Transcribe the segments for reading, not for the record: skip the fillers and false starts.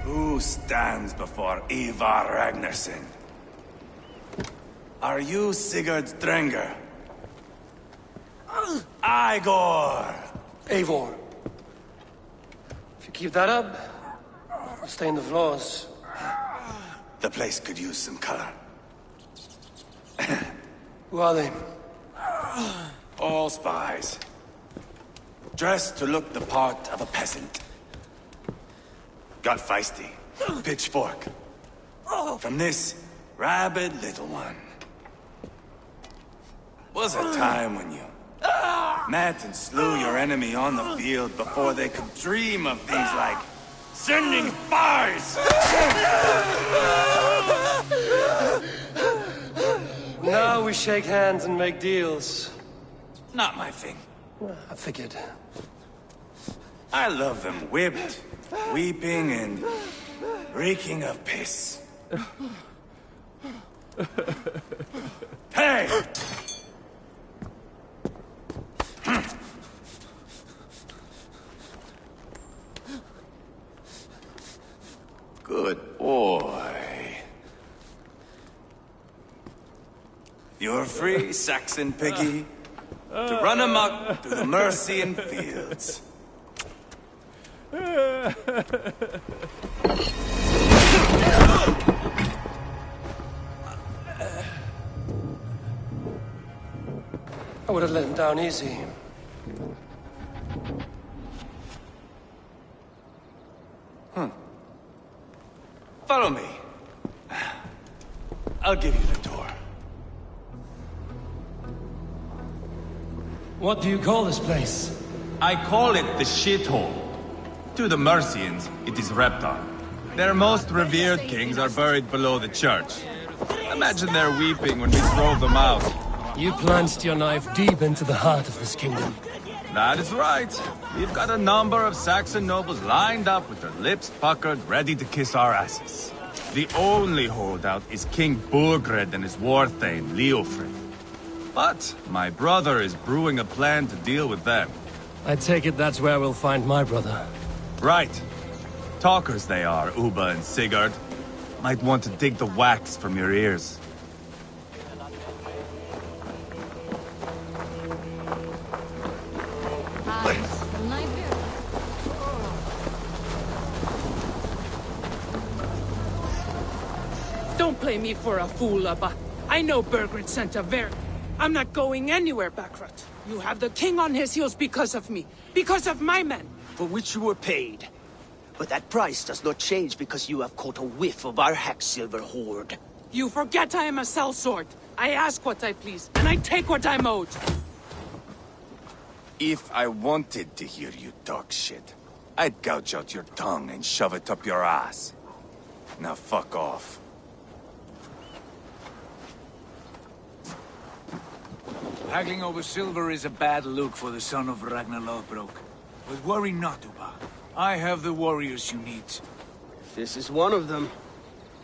Who stands before Ivar Ragnarsson? Are you Sigurd Drenger? Igor! Eivor. If you keep that up, I'll stain the floors. The place could use some color. Who are they? All spies. Dressed to look the part of a peasant. Got feisty. Pitchfork. From this rabid little one. Was a time when you met and slew your enemy on the field before they could dream of things like sending spies! Now we shake hands and make deals. Not my thing. I figured. I love them whipped, weeping, and reeking of piss. Hey! Good boy. You're free, Saxon piggy, to run amok through the Mercian fields. I would have let him down easy. Follow me. I'll give you the door. What do you call this place? I call it the shithole. To the Mercians, it is Reptar. Their most revered kings are buried below the church. Imagine their weeping when we drove them out. You plunged your knife deep into the heart of this kingdom. That is right. We've got a number of Saxon nobles lined up with their lips puckered, ready to kiss our asses. The only holdout is King Burgred and his war thane, Leofrid. But my brother is brewing a plan to deal with them. I take it that's where we'll find my brother. Right. Talkers they are, Uba and Sigurd. Might want to dig the wax from your ears. Don't play me for a fool, Abba. I know Burgred sent a ver... I'm not going anywhere, Backrot. You have the king on his heels because of me. Because of my men. For which you were paid. But that price does not change because you have caught a whiff of our Hacksilver hoard. You forget I am a sellsword. I ask what I please, and I take what I'm owed. If I wanted to hear you talk shit, I'd gouge out your tongue and shove it up your ass. Now fuck off. Haggling over silver is a bad look for the son of Ragnar Lothbrok. But worry not, Uba. I have the warriors you need. This is one of them.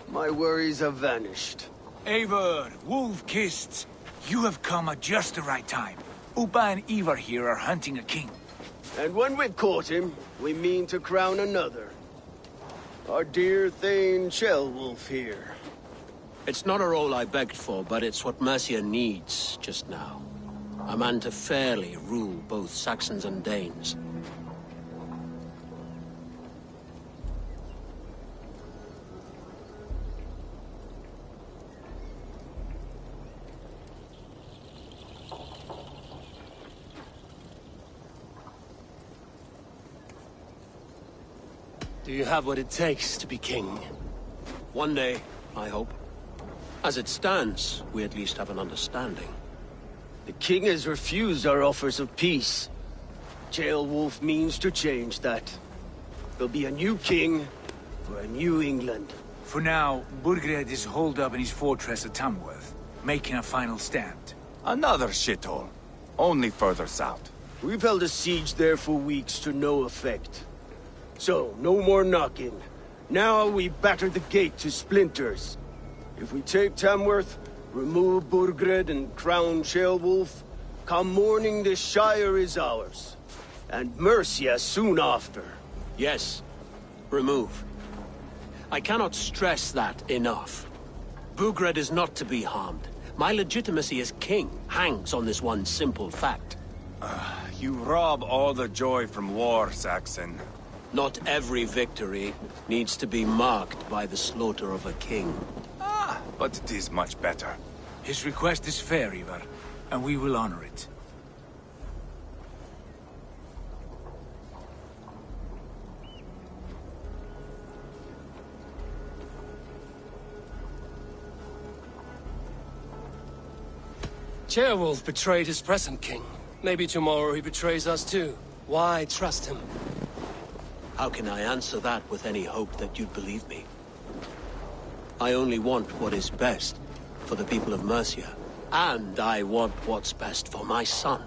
My worries have vanished. Eivor, wolf-kissed, you have come at just the right time. Uba and Ivar here are hunting a king. And when we've caught him, we mean to crown another. Our dear Thane Ceolwulf here. It's not a role I begged for, but it's what Mercia needs just now. A man to fairly rule both Saxons and Danes. Do you have what it takes to be king? One day, I hope. As it stands, we at least have an understanding. The king has refused our offers of peace. Ceolwulf means to change that. There'll be a new king for a new England. For now, Burgred is holed up in his fortress at Tamworth, making a final stand. Another shithole. Only further south. We've held a siege there for weeks to no effect. So, no more knocking. Now we batter the gate to splinters. If we take Tamworth, remove Burgred and crown Ceolwulf, Come morning, the Shire is ours. And Mercia soon after. Yes. Remove. I cannot stress that enough. Bugred is not to be harmed. My legitimacy as king hangs on this one simple fact. You rob all the joy from war, Saxon. Not every victory needs to be marked by the slaughter of a king. But it is much better. His request is fair, Ivar, and we will honor it. Ceolwulf betrayed his present king. Maybe tomorrow he betrays us too. Why trust him? How can I answer that with any hope that you'd believe me? I only want what is best for the people of Mercia. And I want what's best for my son.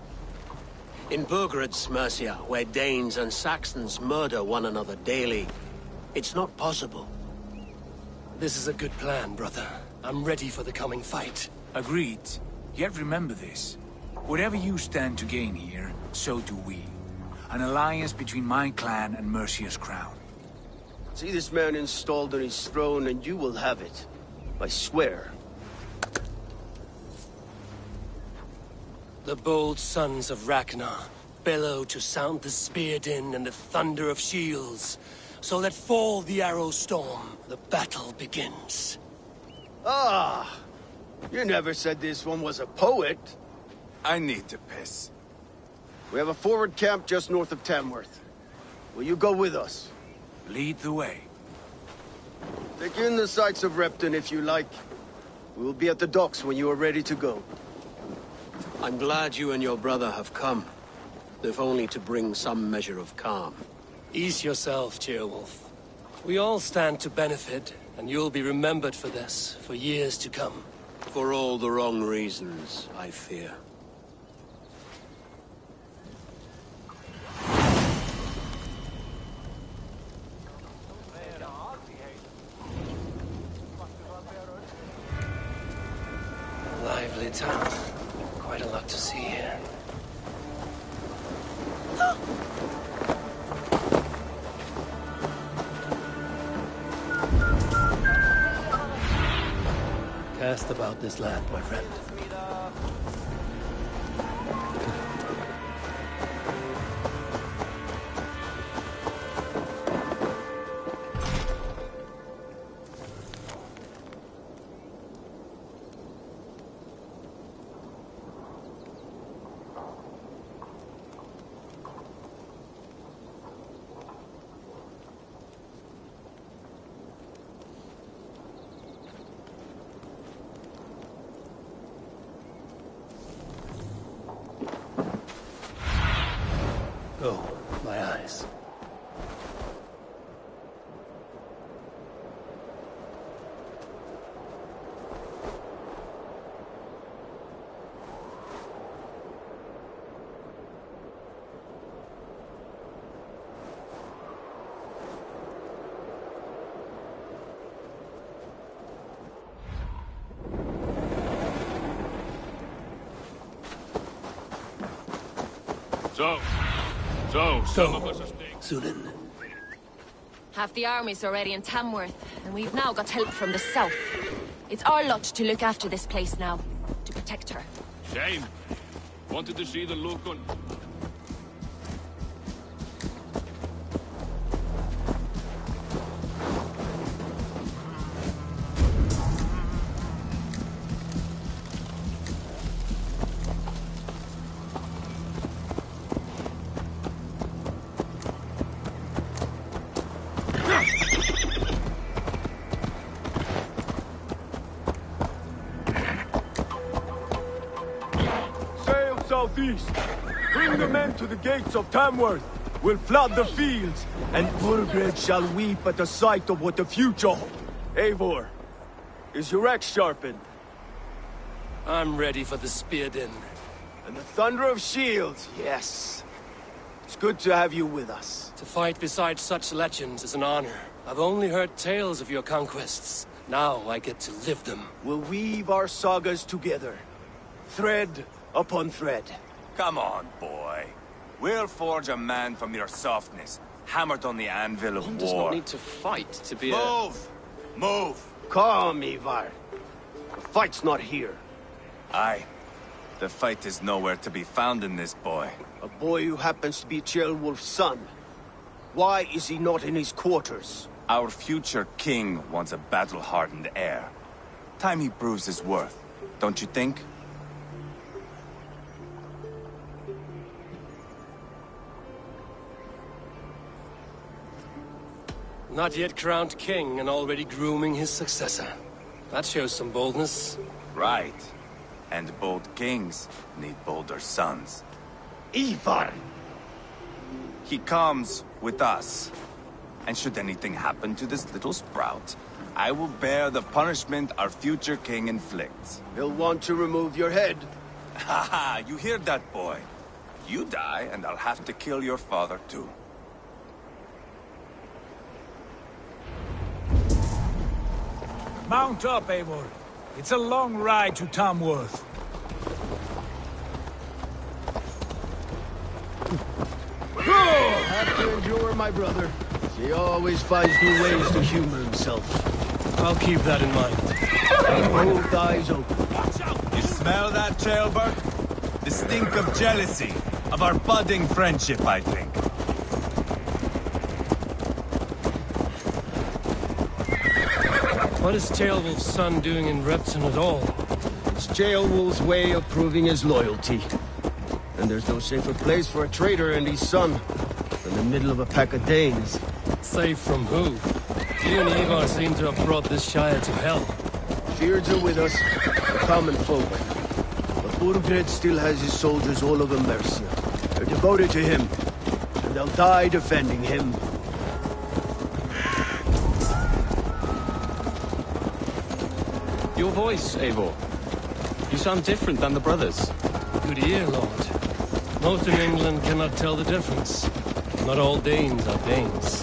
In Burgred's Mercia, where Danes and Saxons murder one another daily, it's not possible. This is a good plan, brother. I'm ready for the coming fight. Agreed. Yet remember this. Whatever you stand to gain here, so do we. An alliance between my clan and Mercia's crown. See this man installed on his throne and you will have it. I swear. The bold sons of Ragnar bellow to sound the spear din and the thunder of shields. So let fall the arrow storm. The battle begins. Ah! You never said this one was a poet. I need to piss. We have a forward camp just north of Tamworth. Will you go with us? Lead the way. Take in the sights of Repton if you like. We will be at the docks when you are ready to go. I'm glad you and your brother have come, if only to bring some measure of calm. Ease yourself, Ceolwulf. We all stand to benefit, and you'll be remembered for this, for years to come. For all the wrong reasons, I fear. Lively town. Quite a lot to see here. Cast about this land, my friend. Go, my eyes. So, some of us are staying. Sunan. Half the army's already in Tamworth, and we've now got help from the south. It's our lot to look after this place now, to protect her. Shame. Wanted to see the look on... Southeast. Bring the men to the gates of Tamworth. We'll flood the fields, and Burgred shall weep at the sight of what the future holds. Eivor, is your axe sharpened? I'm ready for the spear din. And the thunder of shields, yes. It's good to have you with us. To fight beside such legends is an honor. I've only heard tales of your conquests. Now I get to live them. We'll weave our sagas together. Thread upon thread. Come on, boy. We'll forge a man from your softness, hammered on the anvil of One war. does not need to fight to be a... Move! Move! Calm, Ivar. The fight's not here. Aye. The fight is nowhere to be found in this boy. A boy who happens to be Ceolwulf's son. Why is he not in his quarters? Our future king wants a battle-hardened heir. Time he proves his worth, don't you think? Not yet crowned king and already grooming his successor. That shows some boldness. Right. And bold kings need bolder sons. Ivar! He comes with us. And should anything happen to this little sprout, I will bear the punishment our future king inflicts. He'll want to remove your head. Haha, you hear that, boy? You die, and I'll have to kill your father, too. Mount up, Eivor. It's a long ride to Tamworth. Have to endure, my brother. He always finds new ways to humor himself. I'll keep that in mind. Both eyes open. You smell that, Ceolbert? The stink of jealousy, of our budding friendship, I think. What is Ceolwulf's son doing in Repton at all? It's Ceolwulf's way of proving his loyalty. And there's no safer place for a traitor and his son than the middle of a pack of Danes. Safe from who? You and Ivar seem to have brought this Shire to hell. Fears are with us, the common folk. But Burgred still has his soldiers all over Mercia. They're devoted to him, and they'll die defending him. Your voice, Eivor. You sound different than the brothers. Good ear, Lord. Most in England cannot tell the difference. Not all Danes are Danes.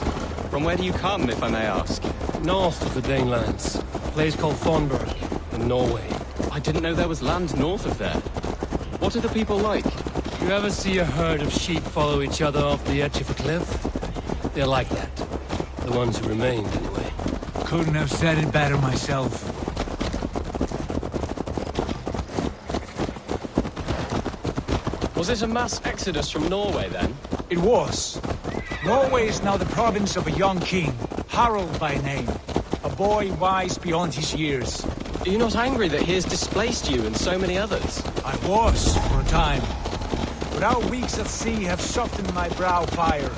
From where do you come, if I may ask? North of the Danelands. A place called Thornburg, in Norway. I didn't know there was land north of there. What are the people like? You ever see a herd of sheep follow each other off the edge of a cliff? They're like that. The ones who remained, anyway. Couldn't have said it better myself. Was it a mass exodus from Norway, then? It was. Norway is now the province of a young king, Harald by name. A boy wise beyond his years. Are you not angry that he has displaced you and so many others? I was, for a time. But our weeks at sea have softened my brow fire.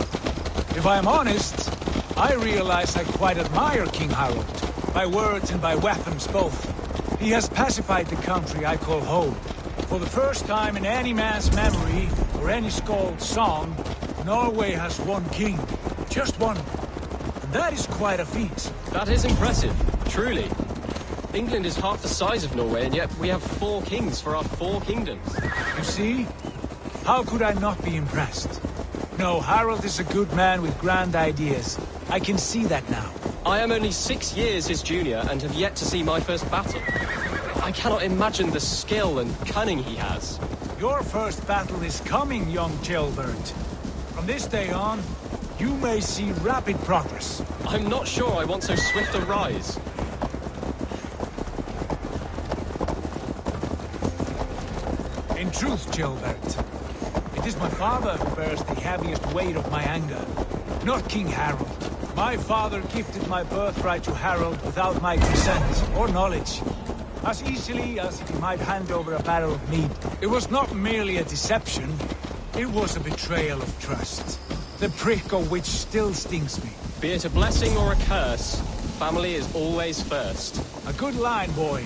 If I am honest, I realize I quite admire King Harald. By words and by weapons both. He has pacified the country I call home. For the first time in any man's memory, or any skald's song, Norway has one king. Just one. And that is quite a feat. That is impressive, truly. England is half the size of Norway, and yet we have 4 kings for our 4 kingdoms. You see? How could I not be impressed? No, Harald is a good man with grand ideas. I can see that now. I am only 6 years his junior and have yet to see my first battle. I cannot imagine the skill and cunning he has. Your first battle is coming, young Ceolbert. From this day on, you may see rapid progress. I'm not sure I want so swift a rise. In truth, Ceolbert, it is my father who bears the heaviest weight of my anger, not King Harald. My father gifted my birthright to Harald without my consent or knowledge. As easily as if he might hand over a barrel of mead. It was not merely a deception, it was a betrayal of trust. The prick of which still stings me. Be it a blessing or a curse, family is always first. A good line, boy.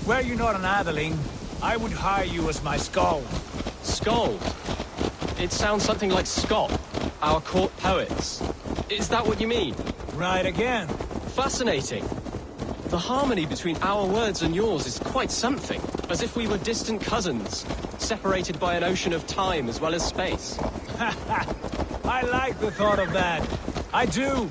Were you not an atheling, I would hire you as my skald. Skald? It sounds something like Scott, our court poets. Is that what you mean? Right again. Fascinating. The harmony between our words and yours is quite something. As if we were distant cousins, separated by an ocean of time as well as space. I like the thought of that. I do.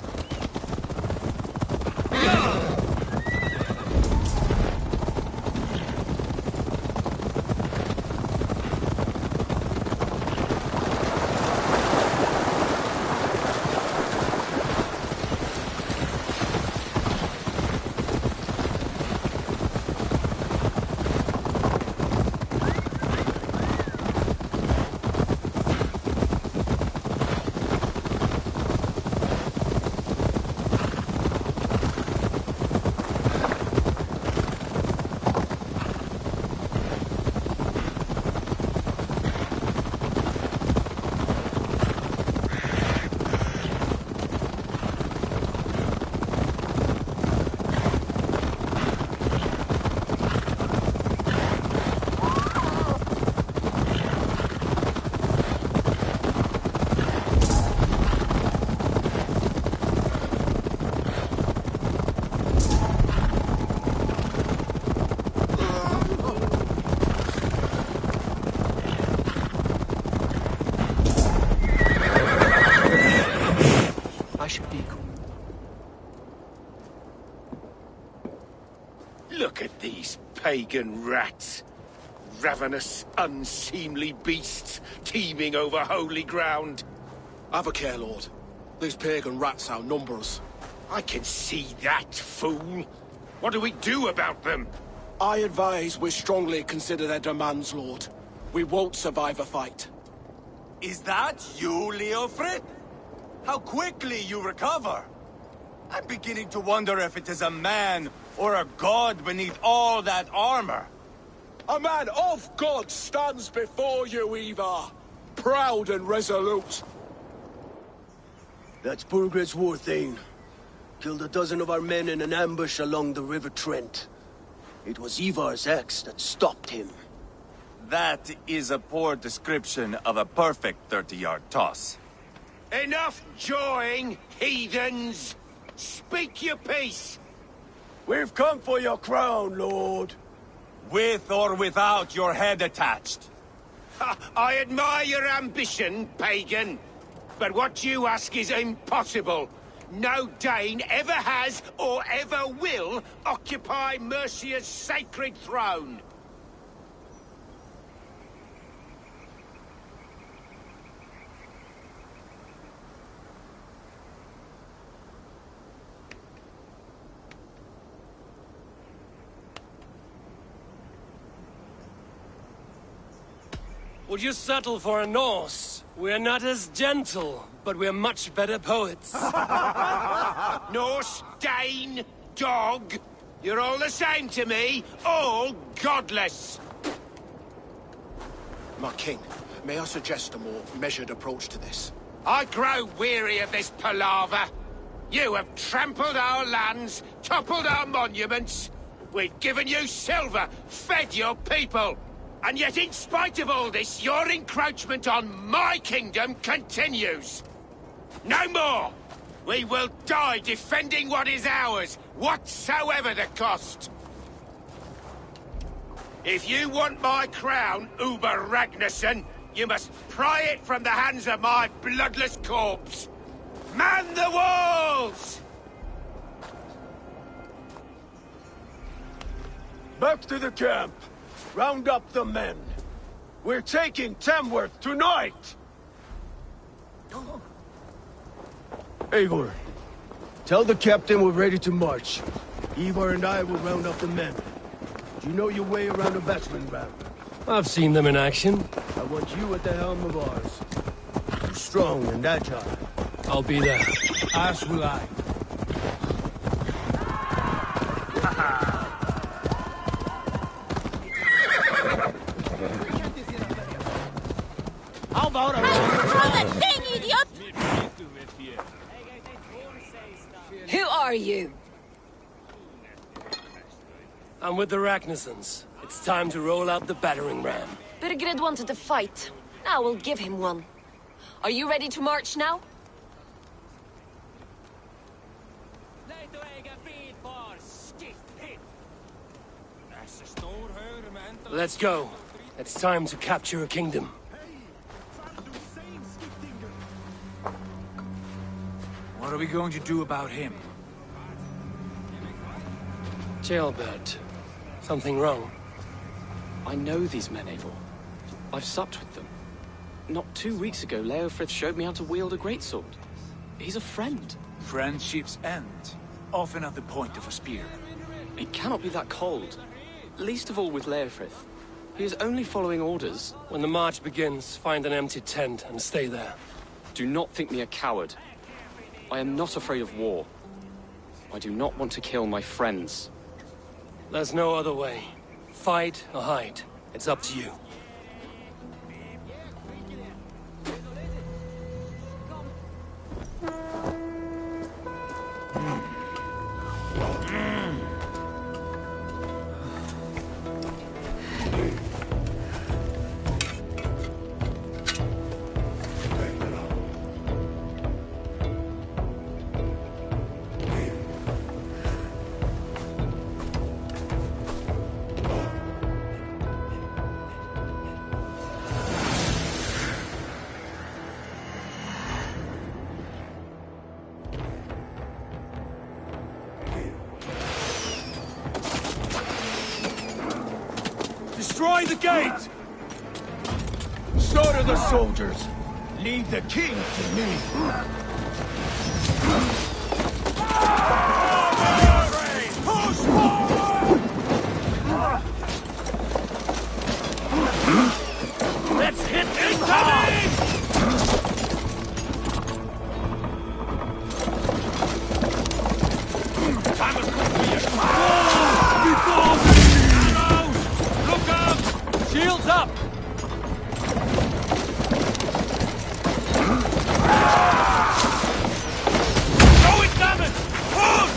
Look at these pagan rats. Ravenous, unseemly beasts teeming over holy ground. Have a care, Lord. These pagan rats outnumber us. I can see that, fool. What do we do about them? I advise we strongly consider their demands, Lord. We won't survive a fight. Is that you, Leofrid? How quickly you recover! I'm beginning to wonder if it is a man or a god beneath all that armor. A man of God stands before you, Ivar. Proud and resolute. That's Burgred's war thane. Killed a dozen of our men in an ambush along the River Trent. It was Ivar's axe that stopped him. That is a poor description of a perfect 30-yard toss. Enough jawing, heathens! Speak your piece! We've come for your crown, Lord. With or without your head attached. I admire your ambition, pagan. But what you ask is impossible. No Dane ever has or ever will occupy Mercia's sacred throne. Would you settle for a Norse? We're not as gentle, but we're much better poets. Norse, Dane, dog. You're all the same to me. All godless. My king, may I suggest a more measured approach to this? I grow weary of this palaver. You have trampled our lands, toppled our monuments. We've given you silver, fed your people. And yet, in spite of all this, your encroachment on my kingdom continues. No more! We will die defending what is ours, whatsoever the cost. If you want my crown, Uber Ragnarsson, you must pry it from the hands of my bloodless corpse. Man the walls! Back to the camp. Round up the men. We're taking Tamworth tonight! Eivor, tell the captain we're ready to march. Ivar and I will round up the men. Do you know your way around a battering ram? I've seen them in action. I want you at the helm of ours. You're strong and agile. I'll be there. As will I. How about a round of thing, idiot! Who are you? I'm with the Ragnarssons. It's time to roll out the battering ram. Burgred wanted to fight. Now we'll give him one. Are you ready to march now? Let's go. It's time to capture a kingdom. What are we going to do about him? Jailbird. Something wrong? I know these men, Eivor. I've supped with them. Not 2 weeks ago, Leofrith showed me how to wield a greatsword. He's a friend. Friendships end, often at the point of a spear. It cannot be that cold. Least of all with Leofrith. He is only following orders. When the march begins, find an empty tent and stay there. Do not think me a coward. I am not afraid of war. I do not want to kill my friends. There's no other way. Fight or hide. It's up to you. Destroy the gate! So do the soldiers. Leave the king to me. Push forward! Let's hit incoming! Time has come for you. Before me! Arrows! Look out! Shields up! Show it, damn it! Push!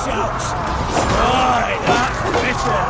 shouts. Right, that's better.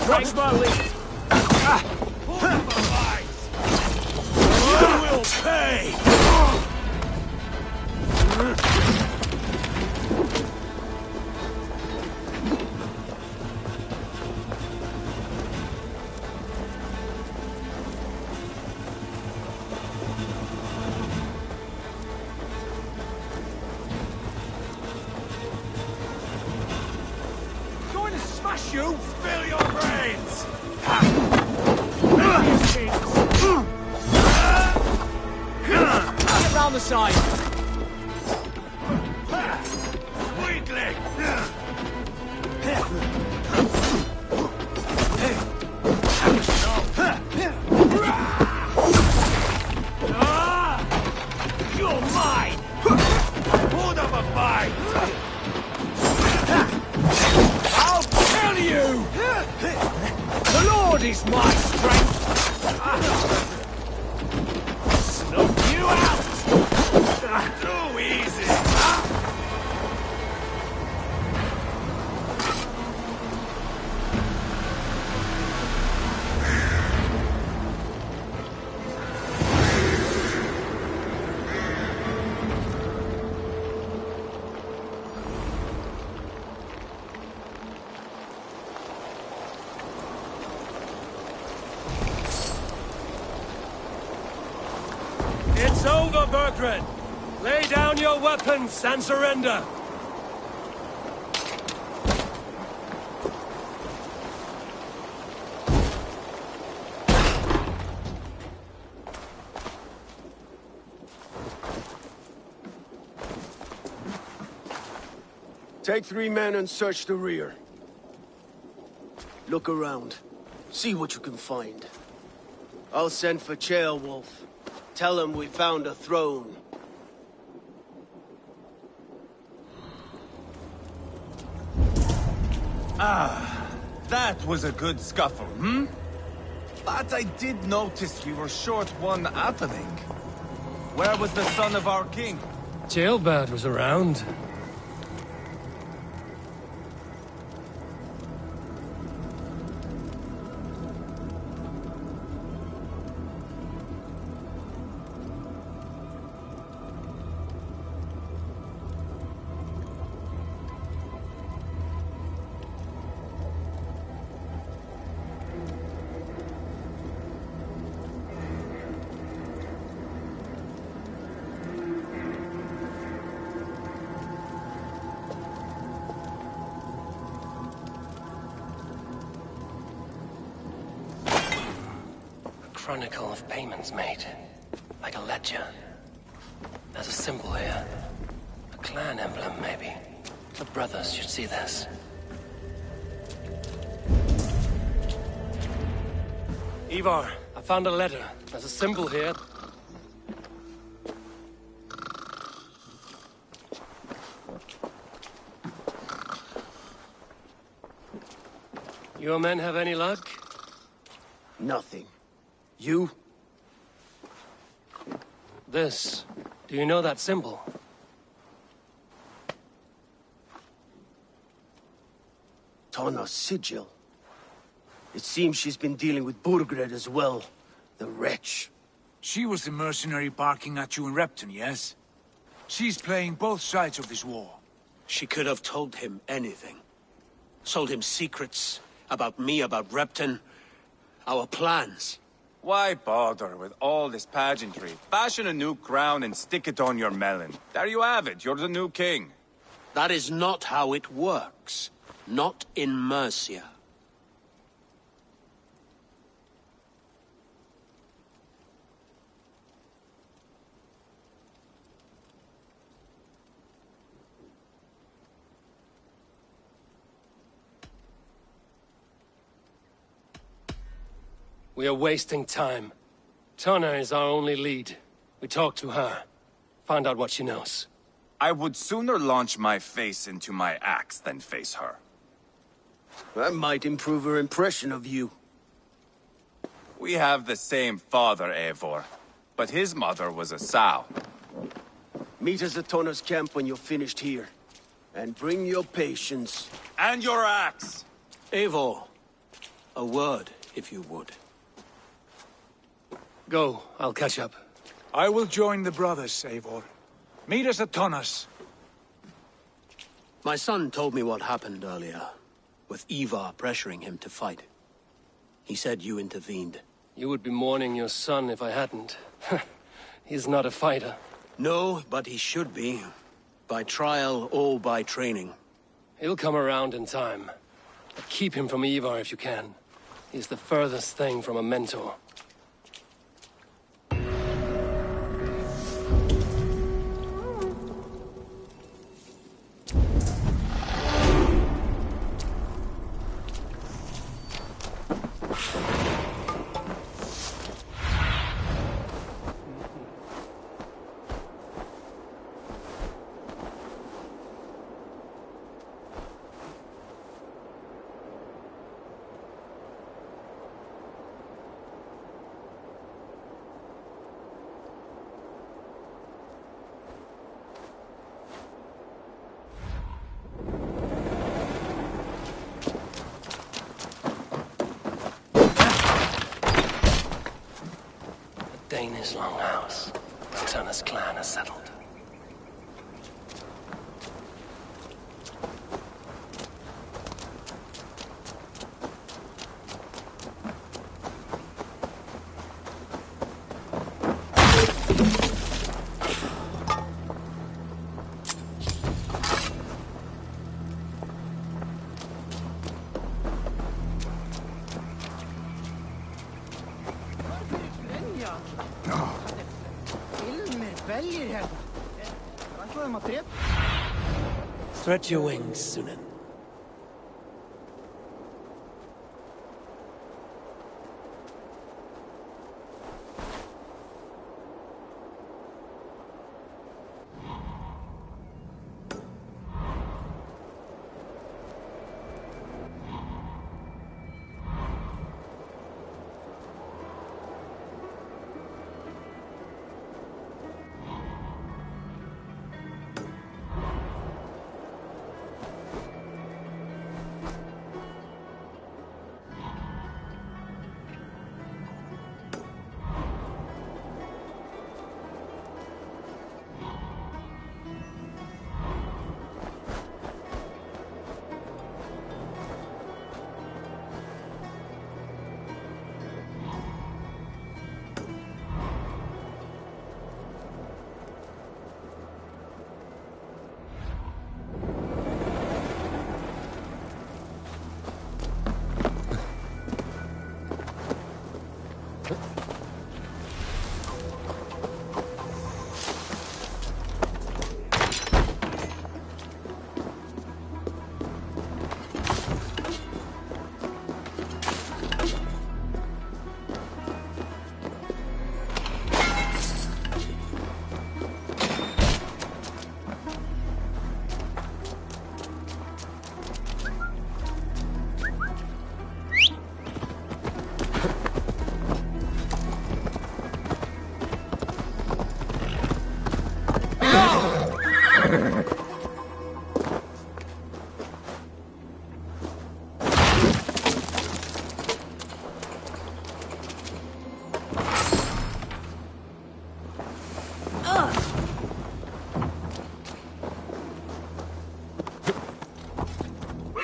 Watch my lead! You will pay! Going to smash you! Spill your brains! Get round the side! Weakling! You're mine! Hold up a fight! I'll kill you! The Lord is my strength! Snuff you out! Too easy! It's over, Burgred! Lay down your weapons and surrender! Take 3 men and search the rear. Look around. See what you can find. I'll send for Chaelwolf. Tell him we found a throne. That was a good scuffle, hmm? But I did notice we were short one atheling. Where was the son of our king? Jailbird was around. chronicle of payments made. Like a ledger. There's a symbol here. A clan emblem, maybe. The brothers should see this. Ivar, I found a letter. There's a symbol here. Your men have any luck? Nothing. You? This. Do you know that symbol? Tana's sigil. It seems she's been dealing with Burgred as well. The wretch. She was the mercenary barking at you in Repton, yes? She's playing both sides of this war. She could have told him anything. Sold him secrets about me, about Repton, our plans. Why bother with all this pageantry? Fashion a new crown and stick it on your melon. There you have it, you're the new king. That is not how it works. Not in Mercia. We are wasting time. Tana is our only lead. We talk to her. Find out what she knows. I would sooner launch my face into my axe than face her. That might improve her impression of you. We have the same father, Eivor. But his mother was a sow. Meet us at Tana's camp when you're finished here. And bring your patience. And your axe! Eivor, a word, if you would. Go, I'll catch up. I will join the brothers, Eivor. Meet us at Tana's. My son told me what happened earlier, with Ivar pressuring him to fight. He said you intervened. You would be mourning your son if I hadn't. He's not a fighter. No, but he should be. By trial or by training. He'll come around in time. But keep him from Ivar if you can. He's the furthest thing from a mentor. Danish longhouse. Tana's clan is settled. Stretch your wings, Sunan.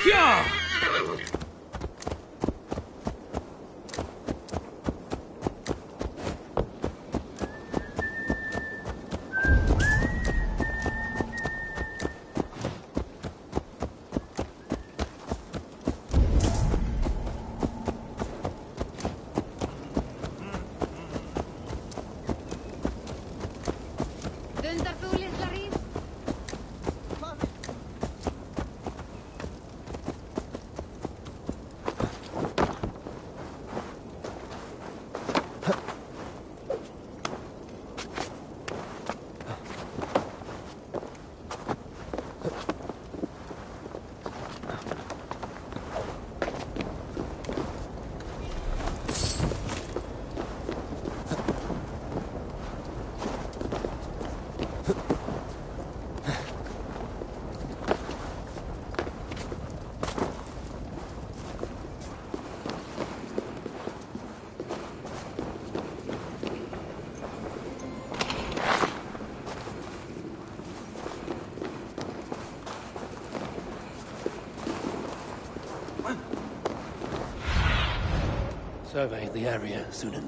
Yeah! Survey the area, Sunan.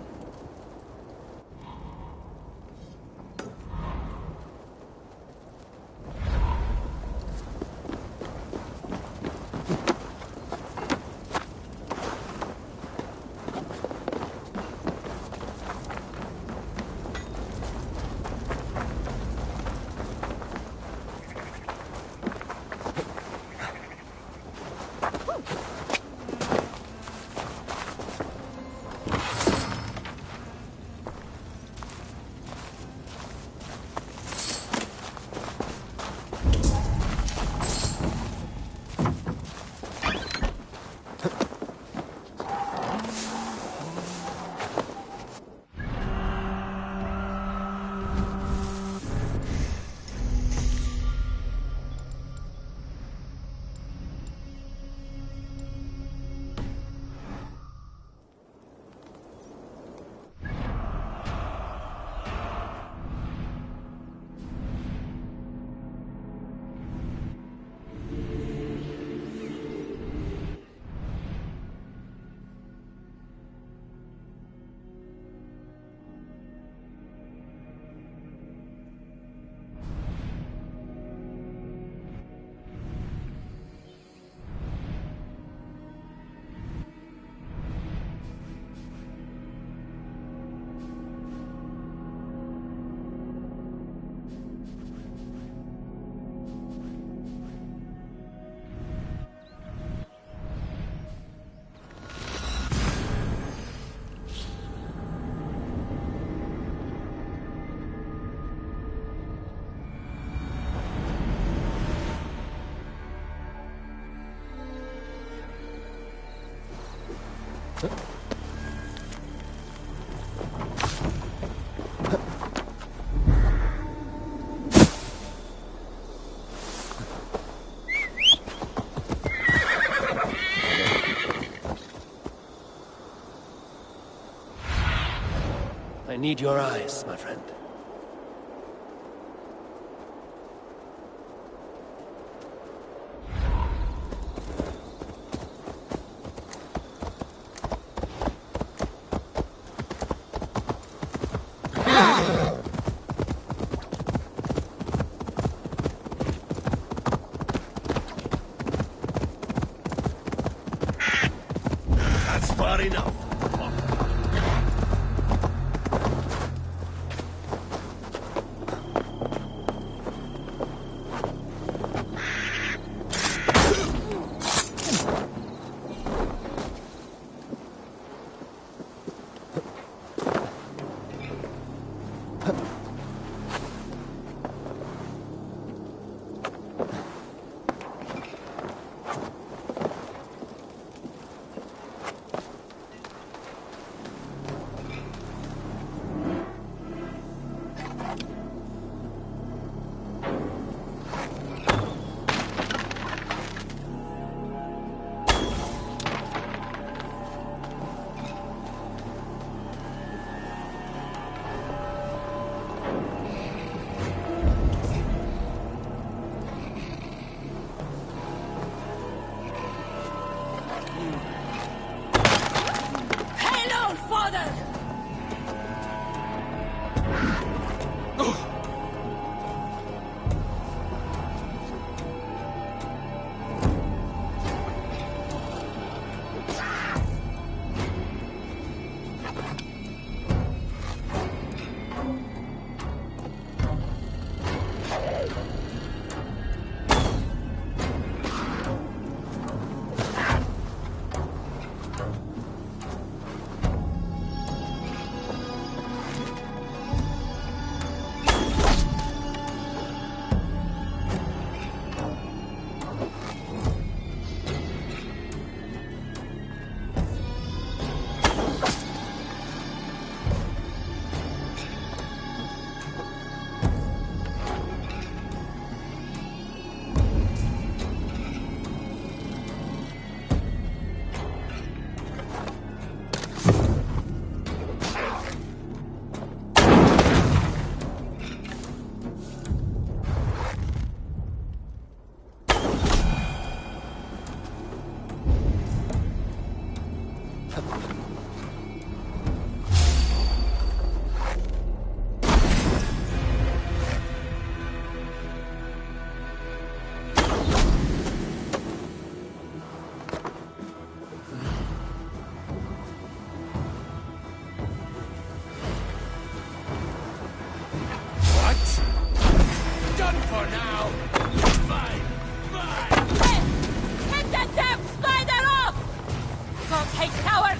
I need your eyes, my friend. That's far enough. Hey, coward!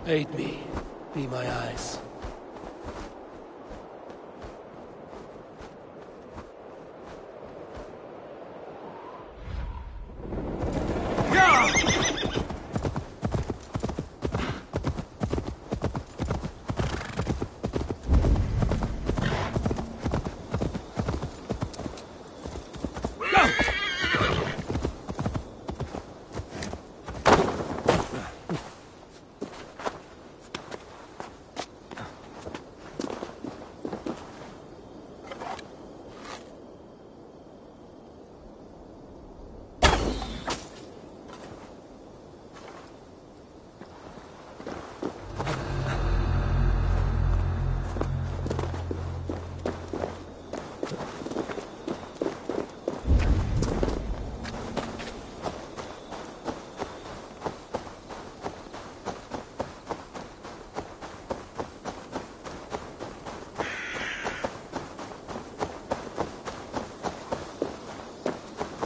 Aid me. Be my eyes.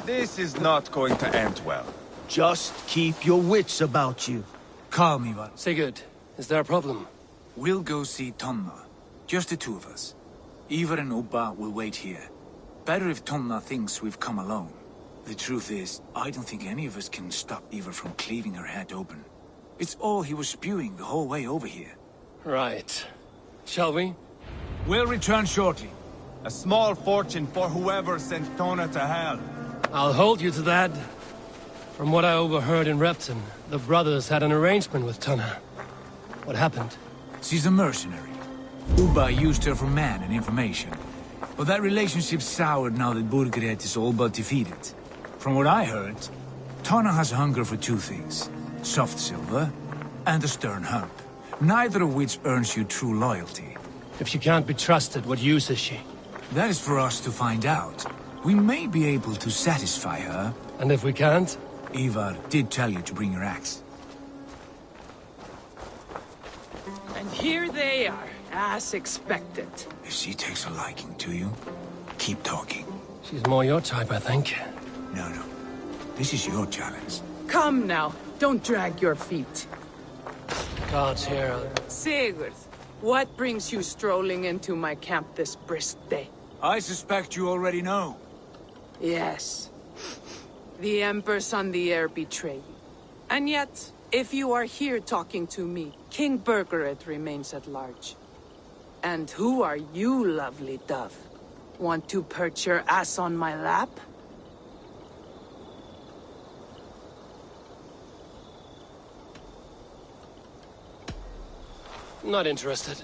This is not going to end well. Just keep your wits about you. Calm, Ivar. Sigurd, is there a problem? We'll go see Tonna. Just the two of us. Ivar and Ubba will wait here. Better if Tonna thinks we've come alone. The truth is, I don't think any of us can stop Ivar from cleaving her head open. It's all he was spewing the whole way over here. Right. Shall we? We'll return shortly. A small fortune for whoever sent Tona to hell. I'll hold you to that. From what I overheard in Repton, the brothers had an arrangement with Tonna. What happened? She's a mercenary. Ubba used her for man and information. But that relationship soured now that Burgred is all but defeated. From what I heard, Tonna has hunger for two things. Soft silver and a stern hump. Neither of which earns you true loyalty. If she can't be trusted, what use is she? That is for us to find out. We may be able to satisfy her. And if we can't? Ivar did tell you to bring your axe. And here they are, as expected. If she takes a liking to you, keep talking. She's more your type, I think. No. This is your challenge. Come now, don't drag your feet. God's here. Sigurd, what brings you strolling into my camp this brisk day? I suspect you already know. Yes. The Emperor's on the air betray you. And yet, if you are here talking to me, King Burgred remains at large. And who are you, lovely dove? Want to perch your ass on my lap? Not interested.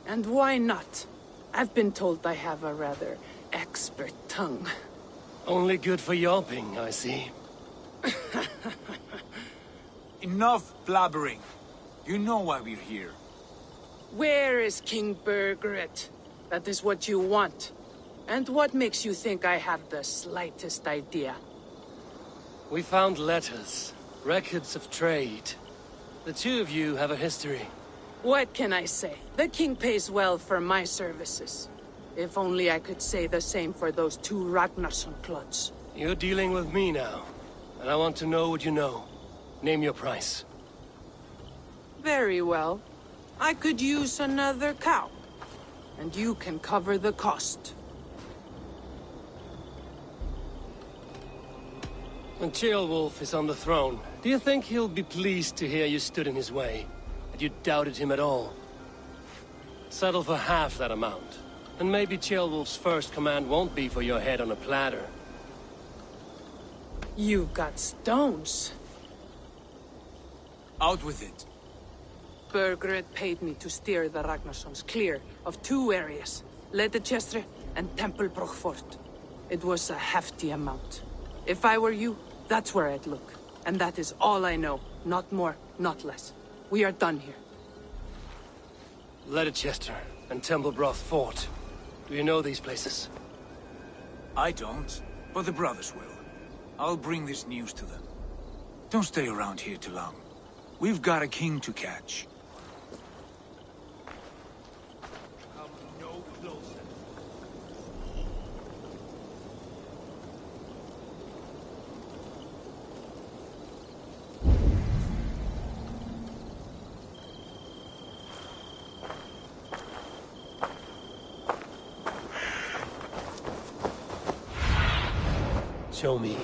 And why not? I've been told I have a rather expert tongue. Only good for yelping, I see. Enough blabbering. You know why we're here. Where is King Burgred? That is what you want. And what makes you think I have the slightest idea? We found letters, records of trade. The two of you have a history. What can I say? The king pays well for my services. If only I could say the same for those two Ragnarsson clods. You're dealing with me now, and I want to know what you know. Name your price. Very well. I could use another cow. And you can cover the cost. When Ceolwulf is on the throne, do you think he'll be pleased to hear you stood in his way? That you doubted him at all? Settle for half that amount. And maybe Ceolwulf's first command won't be for your head on a platter. You've got stones. Out with it. Burgred paid me to steer the Ragnarssons clear of two areas, Leicester and Templebroch Fort. It was a hefty amount. If I were you, that's where I'd look. And that is all I know. Not more, not less. We are done here. Leicester and Templebroch Fort. Do you know these places? I don't, but the brothers will. I'll bring this news to them. Don't stay around here too long. We've got a king to catch. Show me.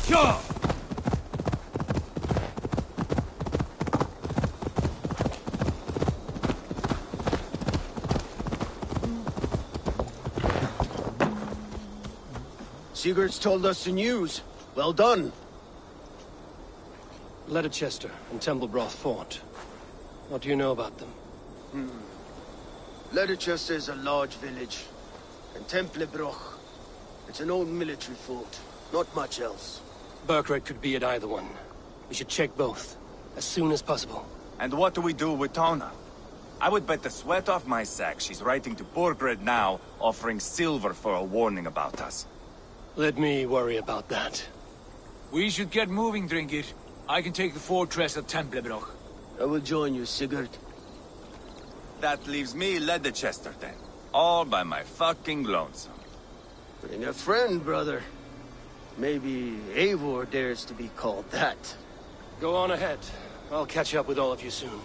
Sure! Sigurd's told us the news. Well done. Leicester and Templebroch Fort. What do you know about them? Leicester is a large village. And Templebroch, it's an old military fort. Not much else. Burgred could be at either one. We should check both, as soon as possible. And what do we do with Tona? I would bet the sweat off my sack she's writing to Burgred now, offering silver for a warning about us. Let me worry about that. We should get moving, Dringir. I can take the fortress of Templebroch. I will join you, Sigurd. That leaves me Leicester then. All by my fucking lonesome. Bring a friend, brother. Maybe Eivor dares to be called that. Go on ahead. I'll catch up with all of you soon.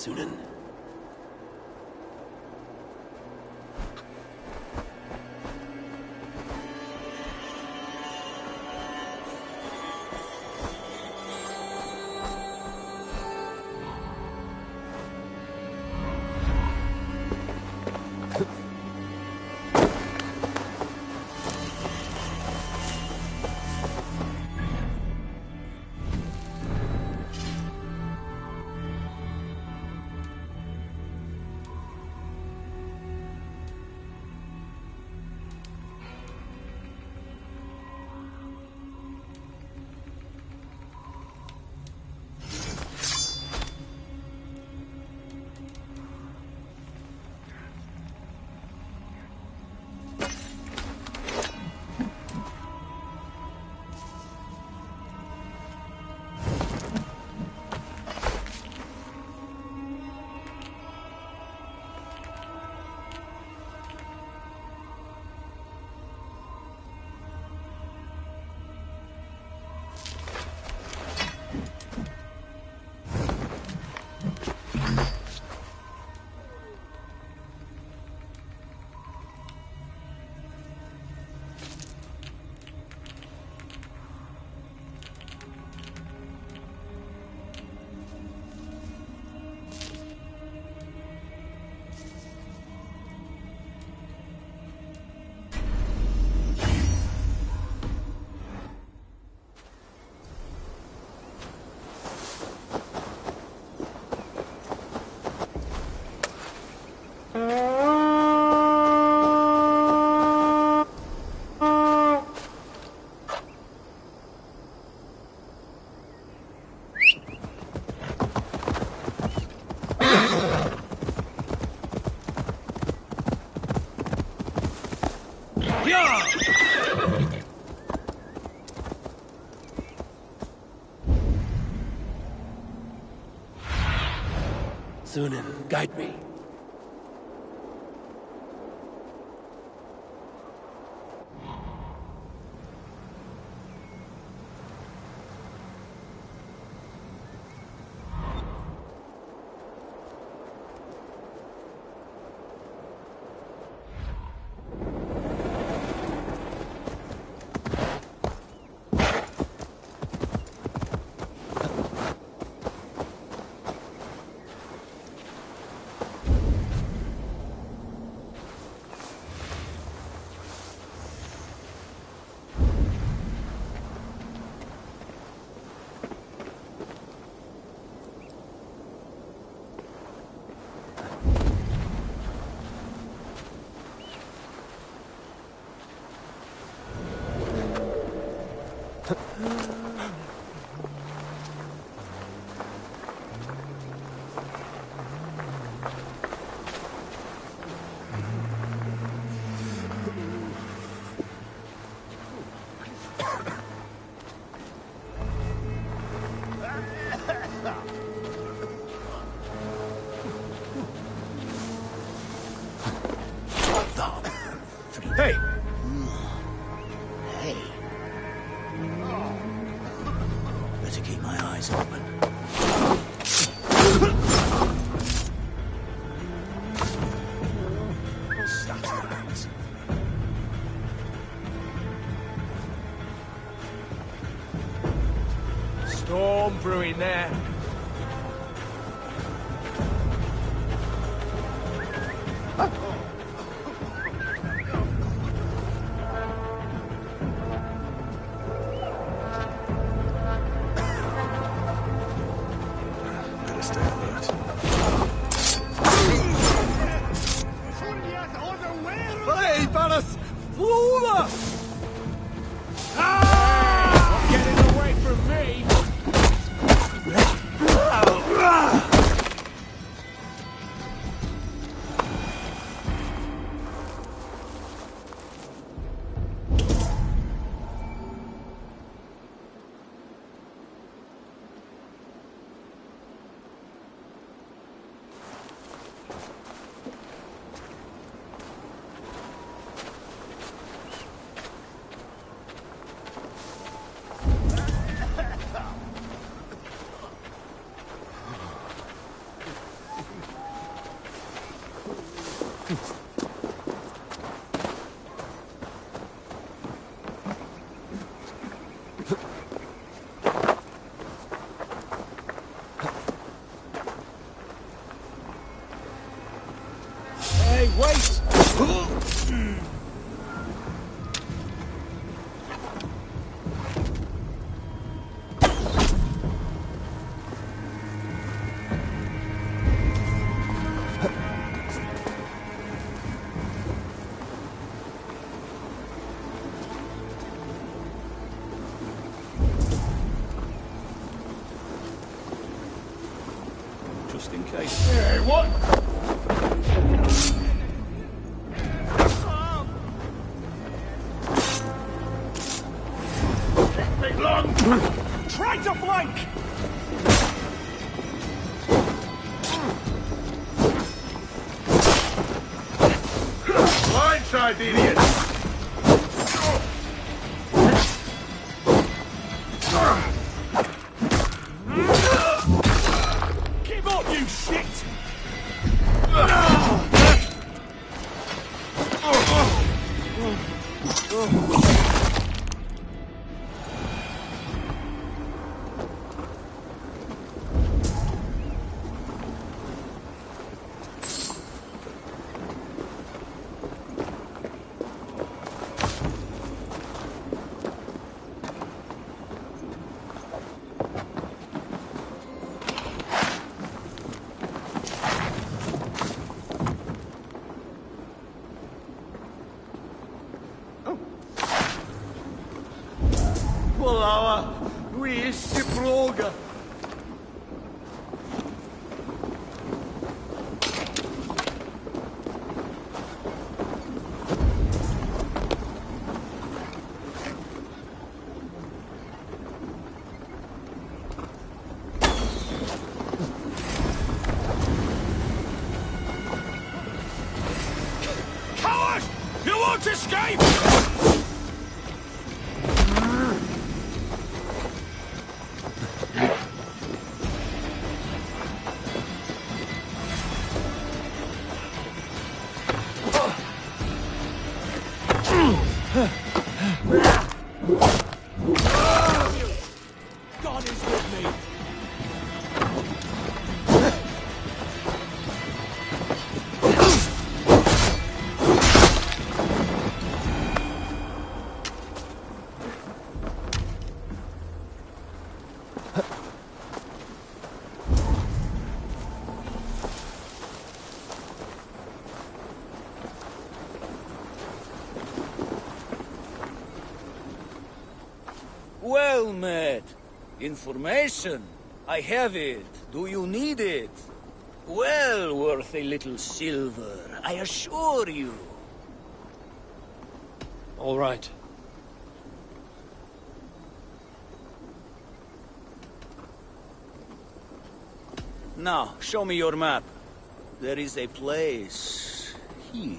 Sunan. Sunan, guide me. Hey! Hey. Better keep my eyes open. Storm brewing there. Better stay alert. Hey, Ballas! Fluva! Ah! Not getting away from me! case. Hey, what? Take long! Try to flank! Blindside, idiot! Give up, you shit! Polała, wyjście proga. Coward! You won't escape! God is with me. Well met. Information. I have it. Do you need it? Well worth a little silver, I assure you. All right. Now, show me your map. There is a place here.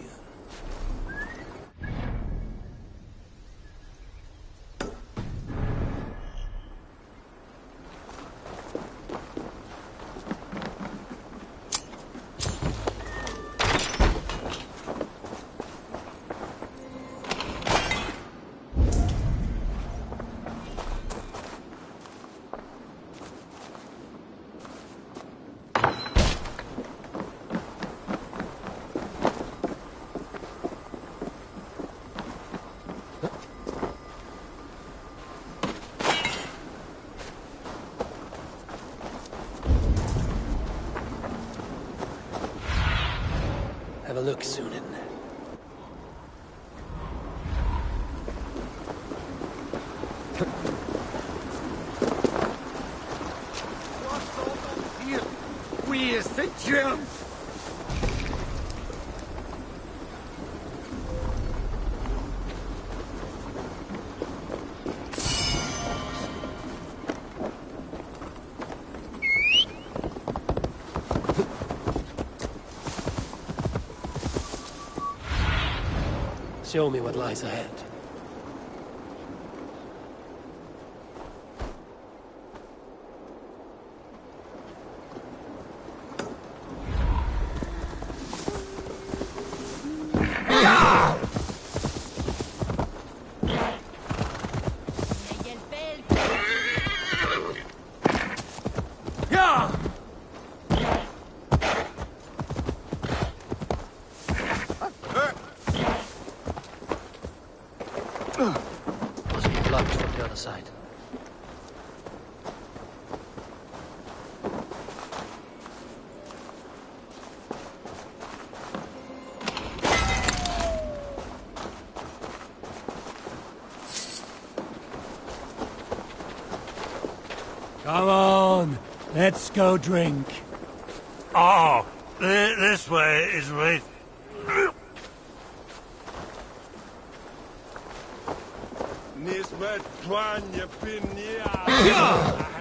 Have a look, Sunan. Where's the jump? Show me what lies ahead. Must be blocked from the other side. Come on, let's go drink. Oh, this way is right. Nismet Twanya Pinya.